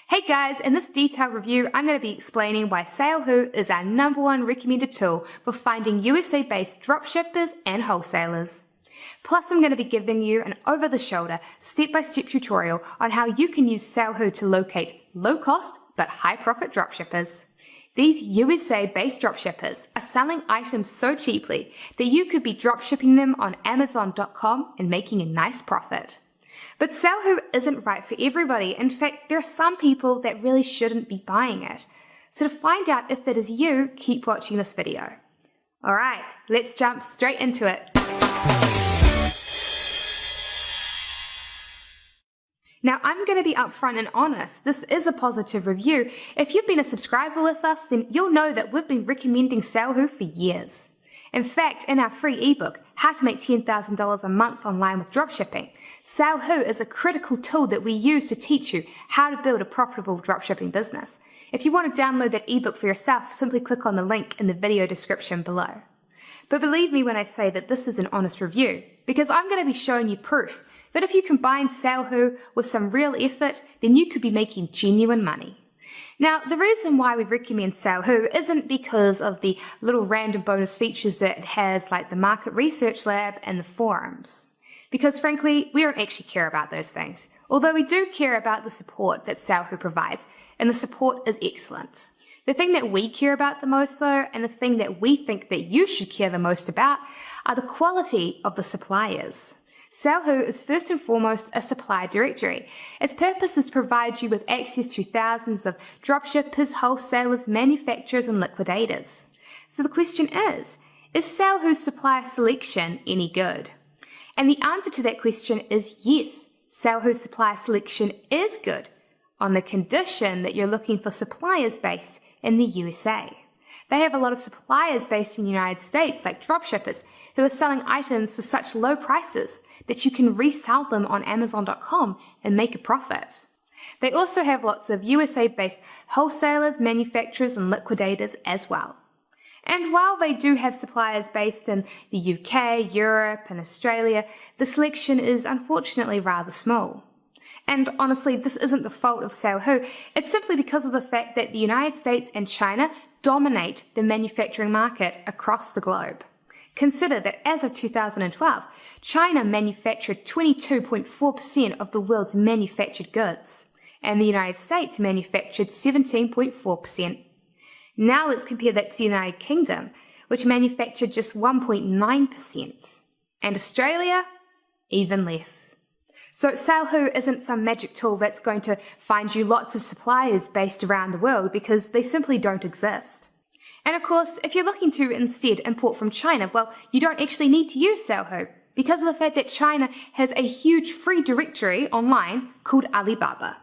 Hey guys, in this detailed review, I'm going to be explaining why SaleHoo is our #1 recommended tool for finding USA-based dropshippers and wholesalers. Plus, I'm going to be giving you an over-the-shoulder, step-by-step tutorial on how you can use SaleHoo to locate low-cost but high-profit dropshippers. These USA-based dropshippers are selling items so cheaply that you could be dropshipping them on Amazon.com and making a nice profit. But SaleHoo isn't right for everybody. In fact, there are some people that really shouldn't be buying it. So to find out if that is you, keep watching this video. Alright, let's jump straight into it. Now, I'm going to be upfront and honest. This is a positive review. If you've been a subscriber with us, then you'll know that we've been recommending SaleHoo for years. In fact, in our free ebook, How to Make $10,000 a Month Online with Dropshipping, SaleHoo is a critical tool that we use to teach you how to build a profitable dropshipping business. If you want to download that ebook for yourself, simply click on the link in the video description below. But believe me when I say that this is an honest review, because I'm going to be showing you proof that if you combine SaleHoo with some real effort, then you could be making genuine money. Now, the reason why we recommend SaleHoo isn't because of the little random bonus features that it has, like the market research lab and the forums. Because frankly, we don't actually care about those things. Although we do care about the support that SaleHoo provides, and the support is excellent. The thing that we care about the most though, and the thing that we think that you should care the most about, are the quality of the suppliers. SaleHoo is first and foremost a supplier directory. Its purpose is to provide you with access to thousands of dropshippers, wholesalers, manufacturers, and liquidators. So the question is SaleHoo's supplier selection any good? And the answer to that question is yes, SaleHoo's supplier selection is good, on the condition that you're looking for suppliers based in the USA. They have a lot of suppliers based in the United States, like dropshippers, who are selling items for such low prices that you can resell them on Amazon.com and make a profit. They also have lots of USA-based wholesalers, manufacturers, and liquidators as well. And while they do have suppliers based in the UK, Europe, and Australia, the selection is unfortunately rather small. And honestly, this isn't the fault of SaleHoo. It's simply because of the fact that the United States and China dominate the manufacturing market across the globe. Consider that as of 2012, China manufactured 22.4% of the world's manufactured goods, and the United States manufactured 17.4%. Now let's compare that to the United Kingdom, which manufactured just 1.9%, and Australia, even less. So SaleHoo isn't some magic tool that's going to find you lots of suppliers based around the world, because they simply don't exist. And of course, if you're looking to instead import from China, well, you don't actually need to use SaleHoo, because of the fact that China has a huge free directory online called Alibaba.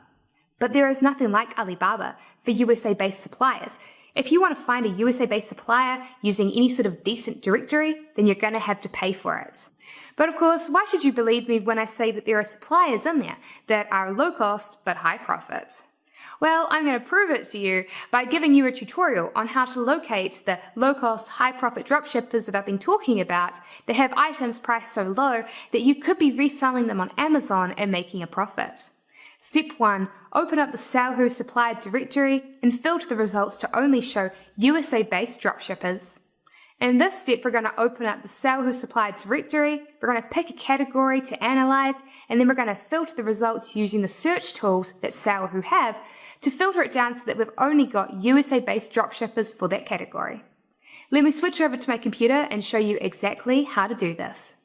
But there is nothing like Alibaba for USA-based suppliers. If you want to find a USA-based supplier using any sort of decent directory, then you're going to have to pay for it. But of course, why should you believe me when I say that there are suppliers in there that are low cost but high profit? Well, I'm going to prove it to you by giving you a tutorial on how to locate the low cost, high profit dropshippers that I've been talking about that have items priced so low that you could be reselling them on Amazon and making a profit. Step 1. Open up the SaleHoo supplier directory and filter the results to only show USA-based dropshippers. In this step, we're going to open up the SaleHoo supplier directory, we're going to pick a category to analyze, and then we're going to filter the results using the search tools that SaleHoo have to filter it down so that we've only got USA-based dropshippers for that category. Let me switch over to my computer and show you exactly how to do this.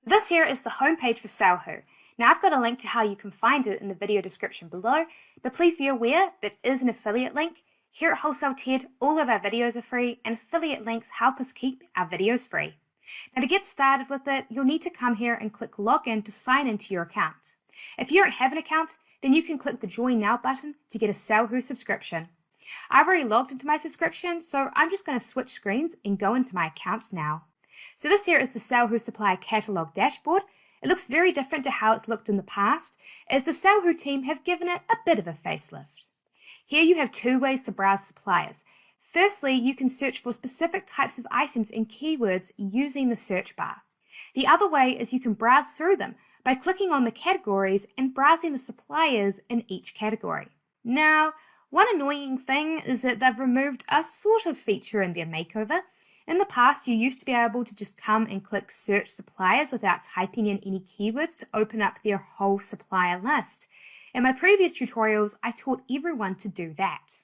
This here is the homepage for SaleHoo. Now, I've got a link to how you can find it in the video description below, but please be aware that it is an affiliate link. Here at Wholesale Ted, all of our videos are free, and affiliate links help us keep our videos free. Now, to get started with it, you'll need to come here and click Login to sign into your account. If you don't have an account, then you can click the Join Now button to get a SaleHoo subscription. I've already logged into my subscription, so I'm just going to switch screens and go into my account now. So this here is the SaleHoo Supplier Catalog dashboard. It looks very different to how it's looked in the past, as the SaleHoo team have given it a bit of a facelift. Here you have two ways to browse suppliers. Firstly, you can search for specific types of items and keywords using the search bar. The other way is you can browse through them by clicking on the categories and browsing the suppliers in each category. Now, one annoying thing is that they've removed a sort of feature in their makeover. In the past, you used to be able to just come and click search suppliers without typing in any keywords to open up their whole supplier list. In my previous tutorials, I taught everyone to do that.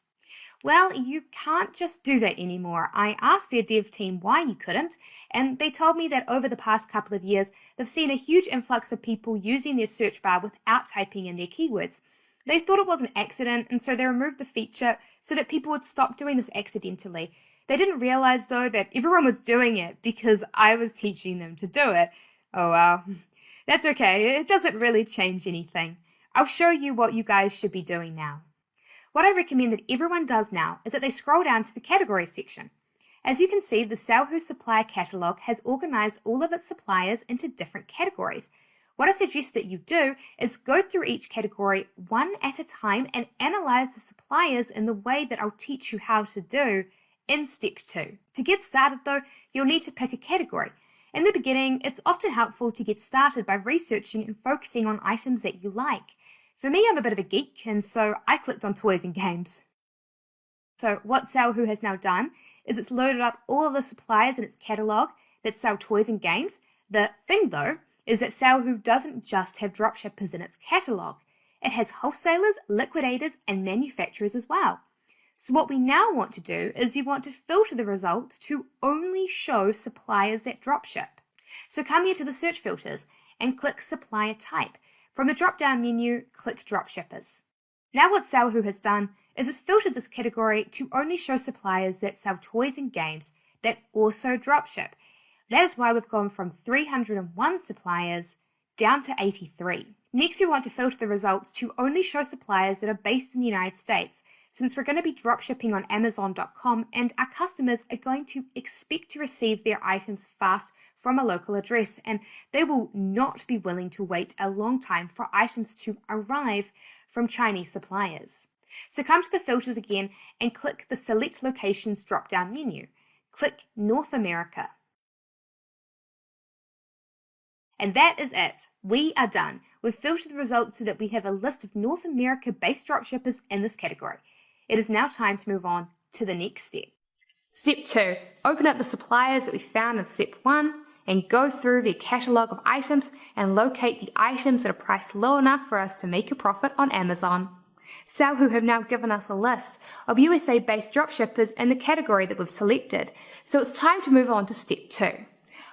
Well, you can't just do that anymore. I asked their dev team why you couldn't, and they told me that over the past couple of years, they've seen a huge influx of people using their search bar without typing in their keywords. They thought it was an accident, and so they removed the feature so that people would stop doing this accidentally. They didn't realize, though, that everyone was doing it because I was teaching them to do it. Oh well, that's okay. It doesn't really change anything. I'll show you what you guys should be doing now. What I recommend that everyone does now is that they scroll down to the categories section. As you can see, the SaleHoo Supplier catalog has organized all of its suppliers into different categories. What I suggest that you do is go through each category one at a time and analyze the suppliers in the way that I'll teach you how to do in step 2. To get started though, you'll need to pick a category. In the beginning, it's often helpful to get started by researching and focusing on items that you like. For me, I'm a bit of a geek, and so I clicked on toys and games. So what SaleHoo has now done is it's loaded up all of the suppliers in its catalog that sell toys and games. The thing though is that SaleHoo doesn't just have dropshippers in its catalog. It has wholesalers, liquidators, and manufacturers as well. So what we now want to do is we want to filter the results to only show suppliers that dropship. So come here to the search filters and click supplier type. From the drop-down menu, click dropshippers. Now what SaleHoo has done is it's filtered this category to only show suppliers that sell toys and games that also dropship. That is why we've gone from 301 suppliers down to 83. Next, we want to filter the results to only show suppliers that are based in the United States, since we're going to be dropshipping on Amazon.com and our customers are going to expect to receive their items fast from a local address, and they will not be willing to wait a long time for items to arrive from Chinese suppliers. So come to the filters again and click the Select Locations drop-down menu. Click North America. And that is it. We are done. We've filtered the results so that we have a list of North America-based dropshippers in this category. It is now time to move on to the next step. Step 2. Open up the suppliers that we found in Step 1 and go through their catalogue of items and locate the items that are priced low enough for us to make a profit on Amazon. SaleHoo have now given us a list of USA-based dropshippers in the category that we've selected, so it's time to move on to Step 2.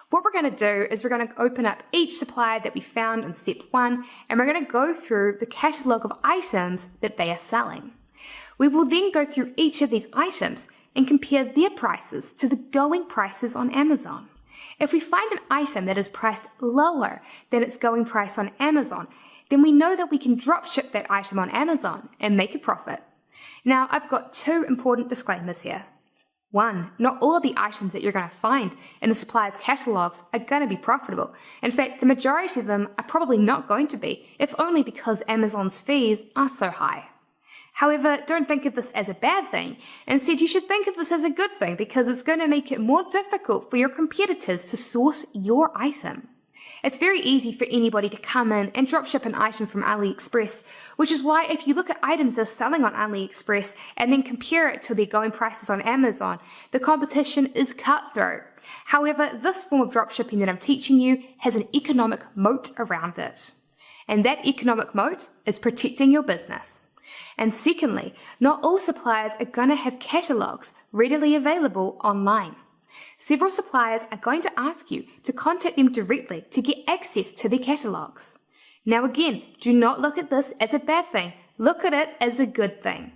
What we're going to do is we're going to open up each supplier that we found in Step 1 and we're going to go through the catalogue of items that they are selling. We will then go through each of these items and compare their prices to the going prices on Amazon. If we find an item that is priced lower than its going price on Amazon, then we know that we can dropship that item on Amazon and make a profit. Now, I've got 2 important disclaimers here. 1, not all of the items that you're going to find in the supplier's catalogs are going to be profitable. In fact, the majority of them are probably not going to be, if only because Amazon's fees are so high. However, don't think of this as a bad thing. Instead, you should think of this as a good thing because it's going to make it more difficult for your competitors to source your item. It's very easy for anybody to come in and dropship an item from AliExpress, which is why if you look at items they're selling on AliExpress and then compare it to their going prices on Amazon, the competition is cutthroat. However, this form of dropshipping that I'm teaching you has an economic moat around it. And that economic moat is protecting your business. And secondly, not all suppliers are going to have catalogs readily available online. Several suppliers are going to ask you to contact them directly to get access to their catalogs. Now again, do not look at this as a bad thing. Look at it as a good thing.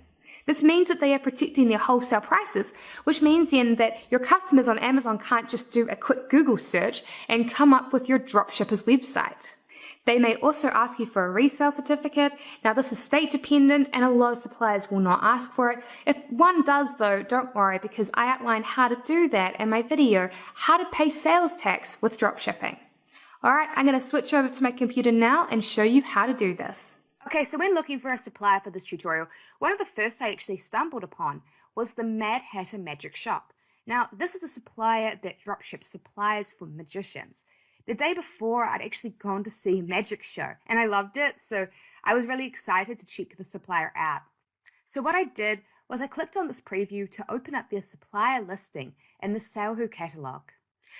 This means that they are protecting their wholesale prices, which means then that your customers on Amazon can't just do a quick Google search and come up with your dropshipper's website. They may also ask you for a resale certificate. Now this is state dependent and a lot of suppliers will not ask for it. If one does though, don't worry because I outline how to do that in my video, how to pay sales tax with dropshipping. Alright, I'm going to switch over to my computer now and show you how to do this. Okay, so when looking for a supplier for this tutorial, one of the first I actually stumbled upon was the Mad Hatter Magic Shop. Now this is a supplier that dropships supplies for magicians. The day before, I'd actually gone to see a magic show, and I loved it, so I was really excited to check the supplier out. So what I did was I clicked on this preview to open up their supplier listing in the SaleHoo catalog.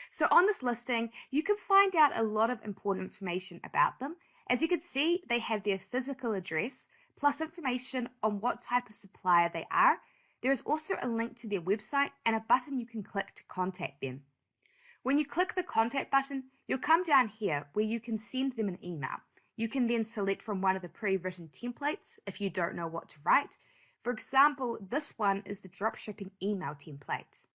So on this listing, you can find out a lot of important information about them. As you can see, they have their physical address, plus information on what type of supplier they are. There is also a link to their website and a button you can click to contact them. When you click the contact button, you'll come down here where you can send them an email. You can then select from one of the pre-written templates if you don't know what to write. For example, this one is the dropshipping email template.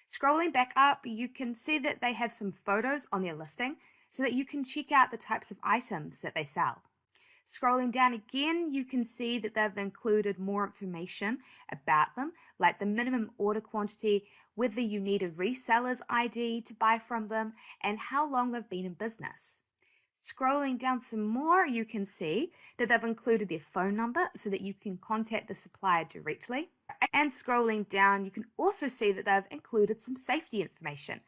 Scrolling back up, you can see that they have some photos on their listing so that you can check out the types of items that they sell. Scrolling down again, you can see that they've included more information about them, like the minimum order quantity, whether you need a reseller's ID to buy from them, and how long they've been in business. Scrolling down some more, you can see that they've included their phone number so that you can contact the supplier directly. And scrolling down, you can also see that they've included some safety information.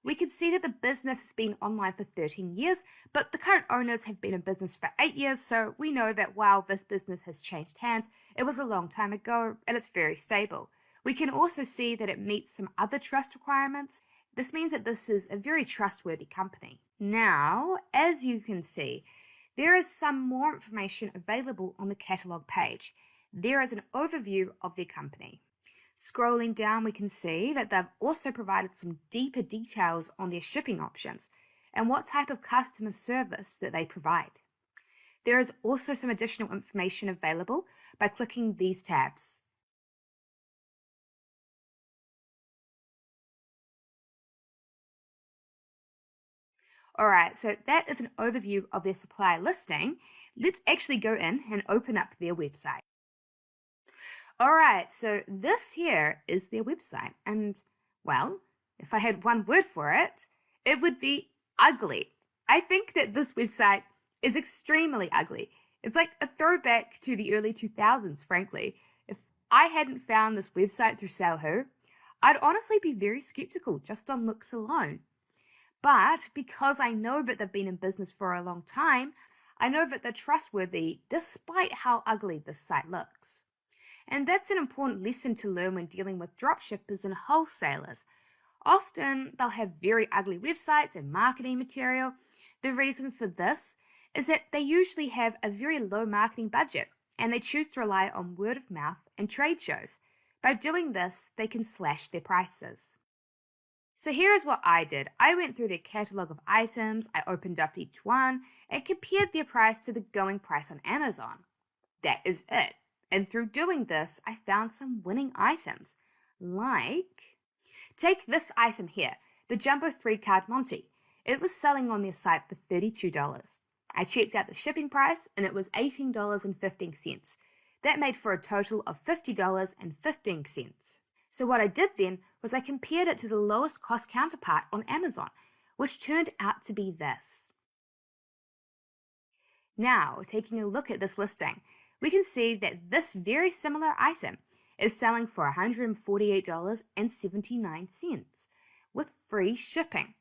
We can see that the business has been online for 13 years, but the current owners have been in business for 8 years, so we know that while this business has changed hands, it was a long time ago and it's very stable. We can also see that it meets some other trust requirements. This means that this is a very trustworthy company. Now, as you can see, there is some more information available on the catalog page. There is an overview of their company. Scrolling down, we can see that they've also provided some deeper details on their shipping options and what type of customer service that they provide. There is also some additional information available by clicking these tabs. Alright, so that is an overview of their supplier listing. Let's actually go in and open up their website. Alright, so this here is their website, and well, if I had one word for it, it would be ugly. I think that this website is extremely ugly. It's like a throwback to the early 2000s, frankly. If I hadn't found this website through SaleHoo, I'd honestly be very skeptical just on looks alone. But because I know that they've been in business for a long time, I know that they're trustworthy despite how ugly this site looks. And that's an important lesson to learn when dealing with dropshippers and wholesalers. Often they'll have very ugly websites and marketing material. The reason for this is that they usually have a very low marketing budget and they choose to rely on word of mouth and trade shows. By doing this, they can slash their prices. So here is what I did. I went through their catalog of items, I opened up each one, and compared their price to the going price on Amazon. That is it. And through doing this, I found some winning items. Like, take this item here, the Jumbo 3-card Monty. It was selling on their site for $32. I checked out the shipping price and it was $18.15. That made for a total of $50.15. So what I did then was I compared it to the lowest cost counterpart on Amazon, which turned out to be this. Now, taking a look at this listing, we can see that this very similar item is selling for $148.79 with free shipping.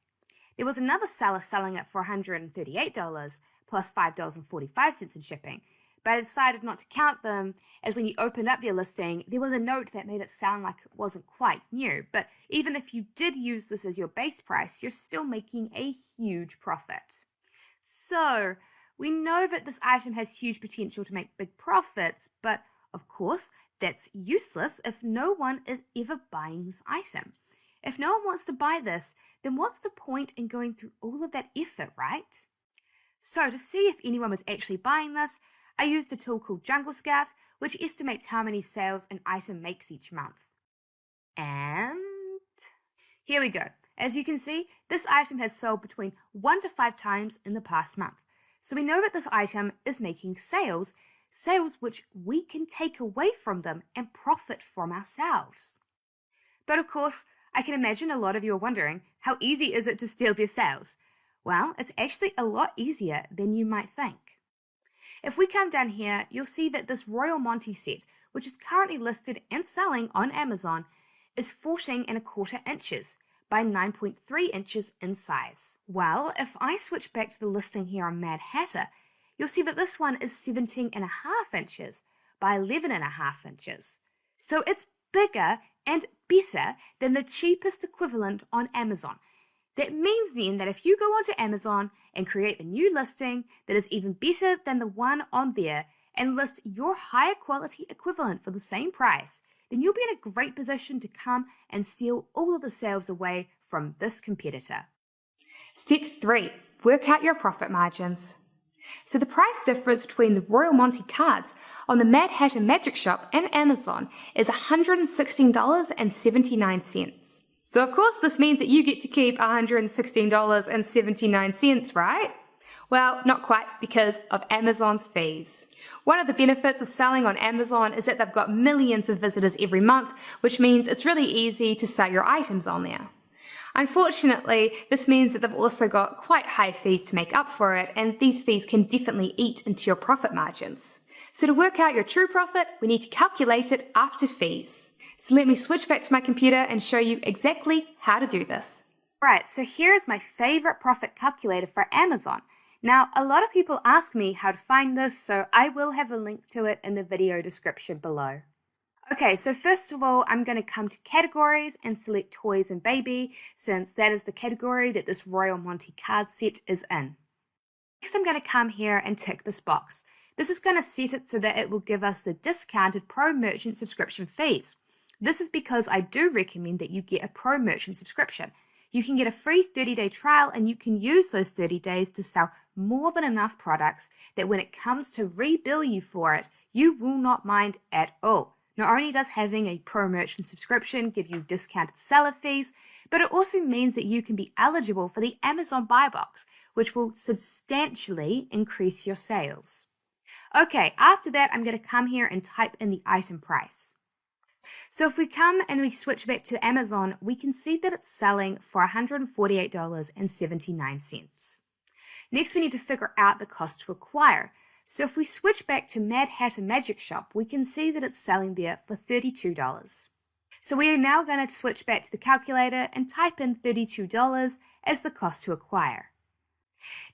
There was another seller selling it for $138 plus $5.45 in shipping, but I decided not to count them, as when you opened up their listing, there was a note that made it sound like it wasn't quite new. But even if you did use this as your base price, you're still making a huge profit. So we know that this item has huge potential to make big profits, but of course, that's useless if no one is ever buying this item. If no one wants to buy this, then what's the point in going through all of that effort, right? So to see if anyone was actually buying this, I used a tool called Jungle Scout, which estimates how many sales an item makes each month. And here we go. As you can see, this item has sold between 1 to 5 times in the past month. So we know that this item is making sales which we can take away from them and profit from ourselves. But of course, I can imagine a lot of you are wondering, how easy is it to steal their sales? Well, it's actually a lot easier than you might think. If we come down here, you'll see that this Royal Monty set, which is currently listed and selling on Amazon, is 14¼ inches by 9.3 inches in size. Well, if I switch back to the listing here on Mad Hatter, you'll see that this one is 17½ inches by 11.5 inches. So it's bigger and better than the cheapest equivalent on Amazon. That means then that if you go onto Amazon and create a new listing that is even better than the one on there and list your higher quality equivalent for the same price, then you'll be in a great position to come and steal all of the sales away from this competitor. Step 3. Work out your profit margins. So the price difference between the Royal Monty cards on the Mad Hatter Magic Shop and Amazon is $116.79. So of course this means that you get to keep $116.79, right? Well, not quite, because of Amazon's fees. One of the benefits of selling on Amazon is that they've got millions of visitors every month, which means it's really easy to sell your items on there. Unfortunately, this means that they've also got quite high fees to make up for it, and these fees can definitely eat into your profit margins. So to work out your true profit, we need to calculate it after fees. So let me switch back to my computer and show you exactly how to do this. Right, so here is my favorite profit calculator for Amazon. Now, a lot of people ask me how to find this, so I will have a link to it in the video description below. Okay, so first of all, I'm going to come to categories and select toys and baby, since that is the category that this Royal Monty card set is in. Next, I'm going to come here and tick this box. This is going to set it so that it will give us the discounted Pro Merchant subscription fees. This is because I do recommend that you get a Pro Merchant subscription. You can get a free 30-day trial, and you can use those 30 days to sell more than enough products that when it comes to rebill you for it, you will not mind at all. Not only does having a Pro Merchant subscription give you discounted seller fees, but it also means that you can be eligible for the Amazon Buy Box, which will substantially increase your sales. Okay, after that, I'm going to come here and type in the item price. So if we come and we switch back to Amazon, we can see that it's selling for $148.79. Next, we need to figure out the cost to acquire. So if we switch back to Mad Hatter Magic Shop, we can see that it's selling there for $32. So we are now going to switch back to the calculator and type in $32 as the cost to acquire.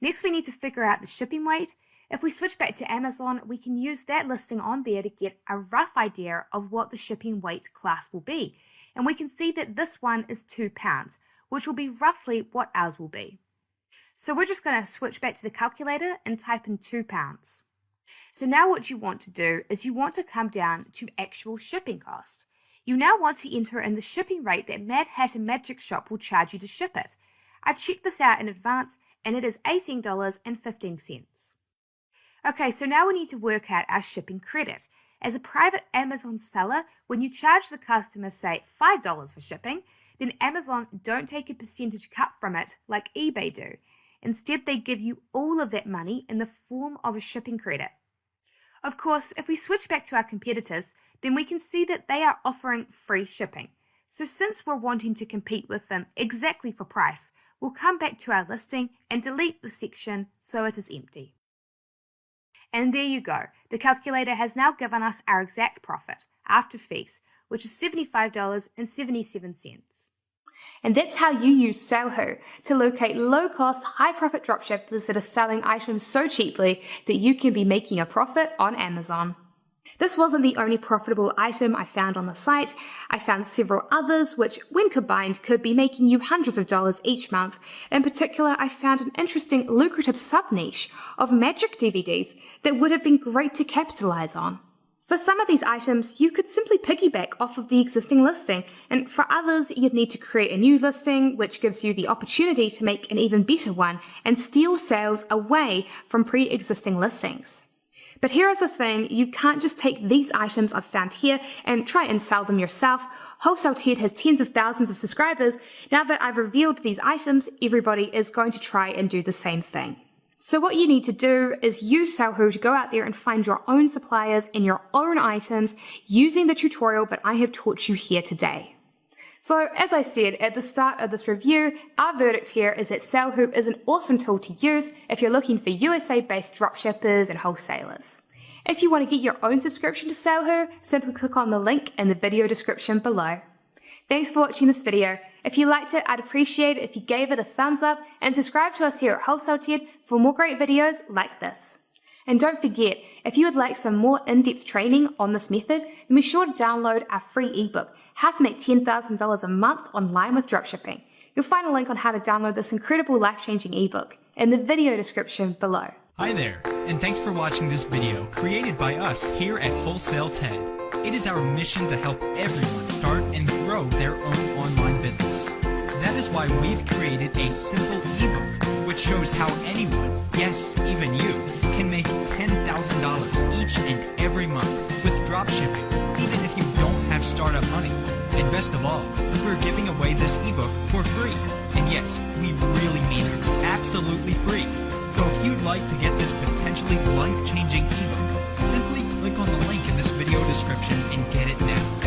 Next, we need to figure out the shipping weight. If we switch back to Amazon, we can use that listing on there to get a rough idea of what the shipping weight class will be. And we can see that this one is 2 pounds, which will be roughly what ours will be. So we're just going to switch back to the calculator and type in 2 pounds. So now what you want to do is you want to come down to actual shipping cost. You now want to enter in the shipping rate that Mad Hatter Magic Shop will charge you to ship it. I checked this out in advance and it is $18.15. Okay, so now we need to work out our shipping credit. As a private Amazon seller, when you charge the customer, say, $5 for shipping, then Amazon don't take a percentage cut from it like eBay do. Instead, they give you all of that money in the form of a shipping credit. Of course, if we switch back to our competitors, then we can see that they are offering free shipping. So since we're wanting to compete with them exactly for price, we'll come back to our listing and delete the section so it is empty. And there you go. The calculator has now given us our exact profit after fees, which is $75.77. And that's how you use SaleHoo to locate low-cost, high-profit dropshippers that are selling items so cheaply that you can be making a profit on Amazon. This wasn't the only profitable item I found on the site. I found several others which, when combined, could be making you hundreds of dollars each month. In particular, I found an interesting, lucrative sub-niche of magic DVDs that would have been great to capitalize on. For some of these items, you could simply piggyback off of the existing listing, and for others, you'd need to create a new listing, which gives you the opportunity to make an even better one and steal sales away from pre-existing listings. But here is the thing, you can't just take these items I've found here and try and sell them yourself. Wholesale Ted has tens of thousands of subscribers. Now that I've revealed these items, everybody is going to try and do the same thing. So what you need to do is use SaleHoo to go out there and find your own suppliers and your own items using the tutorial that I have taught you here today. So as I said at the start of this review, our verdict here is that SaleHoo is an awesome tool to use if you're looking for USA-based dropshippers and wholesalers. If you want to get your own subscription to SaleHoo, simply click on the link in the video description below. Thanks for watching this video. If you liked it, I'd appreciate it if you gave it a thumbs up and subscribe to us here at Wholesale Ted for more great videos like this. And don't forget, if you would like some more in-depth training on this method, then be sure to download our free ebook, How to Make $10,000 a Month Online with Dropshipping. You'll find a link on how to download this incredible life-changing ebook in the video description below. Hi there, and thanks for watching this video created by us here at Wholesale Ted. It is our mission to help everyone start and grow their own online business. That is why we've created a simple ebook which shows how anyone, yes, even you, can make $10,000 each and every month with dropshipping, even if you don't have startup money. And best of all, we're giving away this ebook for free. And yes, we really mean it, absolutely free. So if you'd like to get this potentially life-changing ebook, simply click on the link in this video description and get it now.